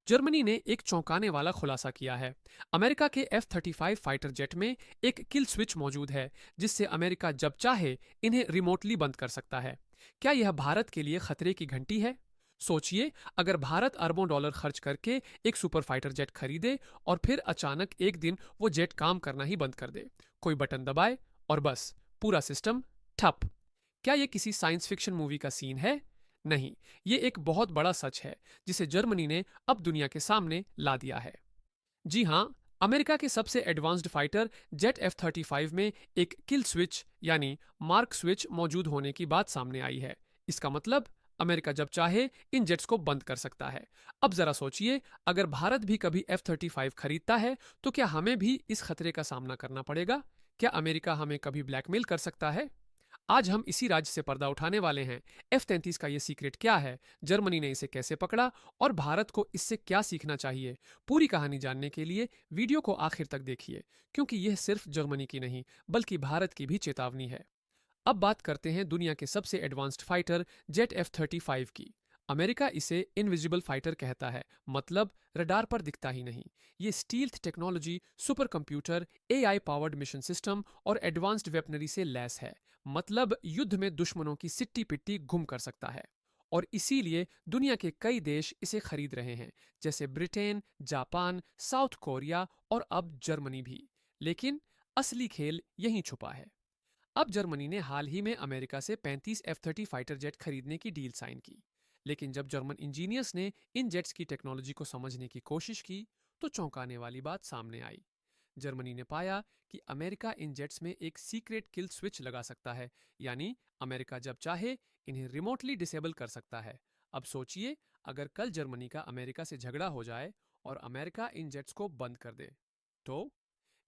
Germany ने एक चौंकाने वाला खुलासा किया है। अमेरिका के F-35 फाइटर जेट में एक किल स्विच मौजूद है, जिससे अमेरिका जब चाहे इन्हें रिमोटली बंद कर सकता है। क्या यह भारत के लिए खतरे की घंटी है? सोचिए, अगर भारत अरबों डॉलर खर्च करके एक सुपर फाइटर जेट खरीदे और फिर अचानक एक दिन वो जेट काम करना ही बंद कर दे, कोई बटन दबाए और बस पूरा सिस्टम ठप। क्या ये किसी साइंस फिक्शन मूवी का सीन है? नहीं, ये एक बहुत बड़ा सच है, जिसे जर्मनी ने अब दुनिया के सामने ला दिया है। जी हाँ, अमेरिका के सबसे एडवांस्ड फाइटर जेट F-35 में एक किल स्विच यानी मार्क स्विच मौजूद होने की बात सामने आई है। इसका मतलब अमेरिका जब चाहे इन जेट्स को बंद कर सकता है। अब जरा सोचिए, अगर भारत भी कभी F-35 खरीदता है, तो क्या हमें भी इस खतरे का सामना करना पड़ेगा? क्या अमेरिका हमें कभी ब्लैकमेल कर सकता है? आज हम इसी राज्य से पर्दा उठाने वाले हैं। F-33 का ये सीक्रेट क्या है, जर्मनी ने इसे कैसे पकड़ा और भारत को इससे क्या सीखना चाहिए। पूरी कहानी जानने के लिए वीडियो को आखिर तक देखिए, क्योंकि यह सिर्फ जर्मनी की नहीं बल्कि भारत की भी चेतावनी है। अब बात करते हैं दुनिया के सबसे एडवांस्ड फाइटर जेट F-35 की। अमेरिका इसे इनविजिबल फाइटर कहता है, मतलब रडार पर दिखता ही नहीं। ये stealth technology, super computer, AI powered mission system और एडवांस्ड वेपनरी से लैस है, मतलब युद्ध में दुश्मनों की सिट्टी पिट्टी गुम कर सकता है। और इसीलिए दुनिया के कई देश इसे खरीद रहे हैं, जैसे ब्रिटेन, जापान, साउथ कोरिया और अब जर्मनी भी। लेकिन असली खेल यहीं छुपा है। अब जर्मनी ने हाल ही में अमेरिका से 35 F-30 फाइटर जेट खरीदने की डील साइन की। लेकिन जब जर्मन इंजीनियर्स ने इन जेट्स की टेक्नोलॉजी को समझने की कोशिश की, तो चौंकाने वाली बात सामने आई। जर्मनी ने पाया कि अमेरिका इन जेट्स में एक सीक्रेट किल स्विच लगा सकता है, यानी अमेरिका जब चाहे इन्हें रिमोटली डिसेबल कर सकता है। अब सोचिए, अगर कल जर्मनी का अमेरिका से झगड़ा हो जाए और अमेरिका इन जेट्स को बंद कर दे, तो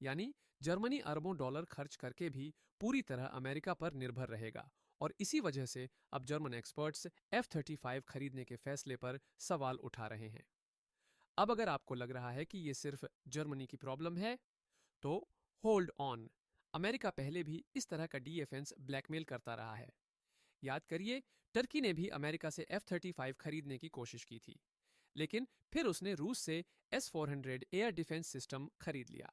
यानी जर्मनी अरबों डॉलर खर्च करके भी पूरी तरह अमेरिका पर निर्भर रहेगा। और इसी वजह से अब जर्मन एक्सपर्ट्स F-35 खरीदने के फैसले पर सवाल उठा रहे हैं। अब अगर आपको लग रहा है कि ये सिर्फ जर्मनी की प्रॉब्लम है, तो होल्ड ऑन। अमेरिका पहले भी इस तरह का डिफेंस ब्लैकमेल करता रहा है। याद करिए, टर्की ने भी अमेरिका से F-35 खरीदने की कोशिश की थी, लेकिन फिर उसने रूस से S-400 एयर डिफेंस सिस्टम खरीद लिया।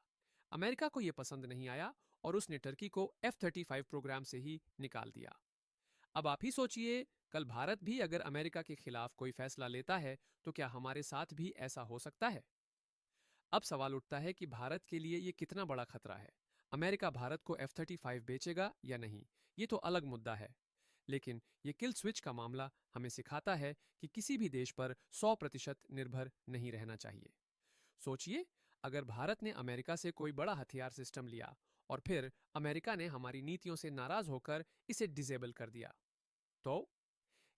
अमेरिका को यह पसंद नहीं आया और उसने टर्की को F-35 प्रोग्राम से ही निकाल दिया। अब आप ही सोचिए, कल भारत भी अगर अमेरिका के खिलाफ कोई फैसला लेता है, तो क्या हमारे साथ भी ऐसा हो सकता है? अब सवाल उठता है कि भारत के लिए ये कितना बड़ा खतरा है। अमेरिका भारत को F-35 बेचेगा या नहीं, ये तो अलग मुद्दा है। लेकिन ये किल स्विच का मामला हमें सिखाता है कि किसी भी देश पर 100% निर्भर नहीं रहना चाहिए। सोचिए, अगर भारत ने अमेरिका से कोई बड़ा हथियार सिस्टम लिया और फिर अमेरिका ने हमारी नीतियों से नाराज होकर इसे डिसेबल कर दिया, तो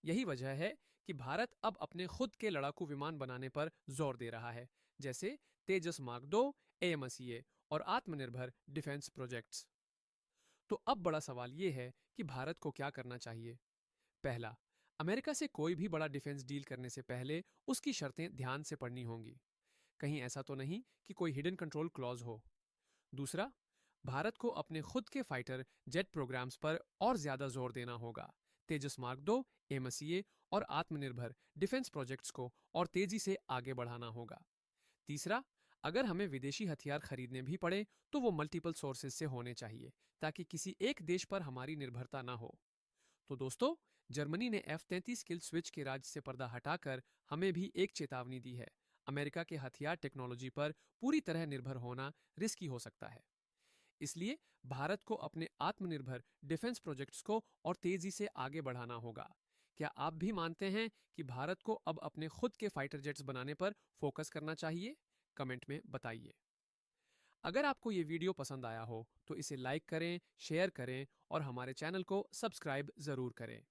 यही वजह है कि भारत अब अपने खुद के लड़ाकू विमान बनाने पर जोर दे रहा है, जैसे तेजस मार्क 2, AMSEA और आत्मनिर्भर डिफेंस प्रोजेक्ट्स। तो अब बड़ा सवाल ये है कि भारत को क्या करना चाहिए। पहला, अमेरिका से कोई भी बड़ा डिफेंस डील करने से पहले उसकी शर्तें ध्यान से पढ़नी होंगी। कहीं ऐसा तो नहीं कि कोई हिडन कंट्रोल क्लॉज हो। दूसरा, भारत को अपने खुद के फाइटर जेट प्रोग्राम्स पर और ज्यादा जोर देना होगा। तेजस मार्क 2, AMSEA और आत्मनिर्भर डिफेंस प्रोजेक्ट्स को और तेजी से आगे बढ़ाना होगा। तीसरा, अगर हमें विदेशी हथियार खरीदने भी पड़े, तो वो मल्टीपल सोर्सेज से होने चाहिए, ताकि किसी एक देश पर हमारी निर्भरता ना हो। तो दोस्तों, जर्मनी ने F-33 किल स्विच के राज से पर्दा हटाकर हमें भी एक चेतावनी दी है। अमेरिका के हथियार टेक्नोलॉजी पर पूरी तरह निर्भर होना रिस्की हो सकता है। इसलिए भारत को अपने आत्मनिर्भर डिफेंस प्रोजेक्ट्स को और तेजी से आगे बढ़ाना होगा। क्या आप भी मानते हैं कि भारत को अब अपने खुद के फाइटर जेट्स बनाने पर फोकस करना चाहिए? कमेंट में बताइए। अगर आपको ये वीडियो पसंद आया हो, तो इसे लाइक करें, शेयर करें और हमारे चैनल को सब्सक्राइब ज़रूर करें।